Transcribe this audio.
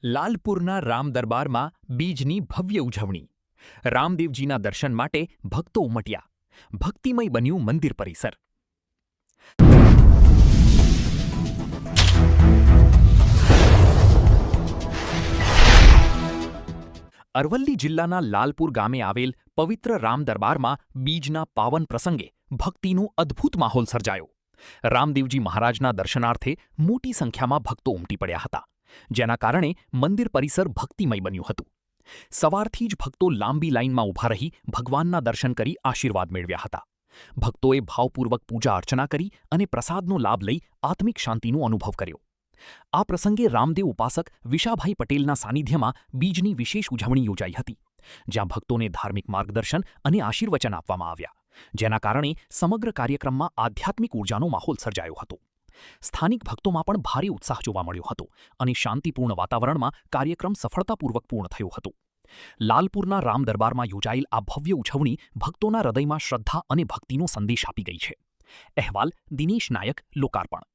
લાલપુરના રામ દરબારમાં બીજની ભવ્ય ઉજવણી. રામદેવજીના દર્શન માટે ભક્તો ઉમટ્યા. ભક્તિમય બન્યું મંદિર પરિસર. અરવલ્લી જિલ્લાના લાલપુર ગામે આવેલ પવિત્ર રામ દરબારમાં બીજના પાવન પ્રસંગે ભક્તિનો અદ્ભુત માહોલ સર્જાયો. રામદેવજી મહારાજના દર્શનાર્થે મોટી સંખ્યામાં ભક્તો ઉમટી પડ્યા હતા, જેના કારણે મંદિર પરિસર ભક્તિમય બન્યું હતું. સવારથી જ ભક્તો લાંબી લાઇનમાં ઊભા રહી ભગવાનના દર્શન કરી આશીર્વાદ મેળવ્યા હતા. ભક્તોએ ભાવપૂર્વક પૂજા અર્ચના કરી અને પ્રસાદનો લાભ લઈ આત્મિક શાંતિનો અનુભવ કર્યો. આ પ્રસંગે રામદેવ ઉપાસક વિશાભાઈ પટેલના સાનિધ્યમાં બીજની વિશેષ ઉજવણી યોજાઈ હતી, જ્યાં ભક્તોને ધાર્મિક માર્ગદર્શન અને આશીર્વચન આપવામાં આવ્યા, જેના કારણે સમગ્ર કાર્યક્રમમાં આધ્યાત્મિક ઉર્જાનો માહોલ સર્જાયો હતો. સ્થાનિક ભક્તોમાં પણ ભારે ઉત્સાહ જોવા મળ્યો હતો અને શાંતિપૂર્ણ વાતાવરણમાં કાર્યક્રમ સફળતાપૂર્વક પૂર્ણ થયો હતો. લાલપુરના રામ દરબારમાં યોજાયેલ આ ભવ્ય ઉજવણી ભક્તોના હૃદયમાં શ્રદ્ધા અને ભક્તિનો સંદેશ આપી ગઈ છે. અહેવાલ દિનેશ નાયક, લોકાર્પણ.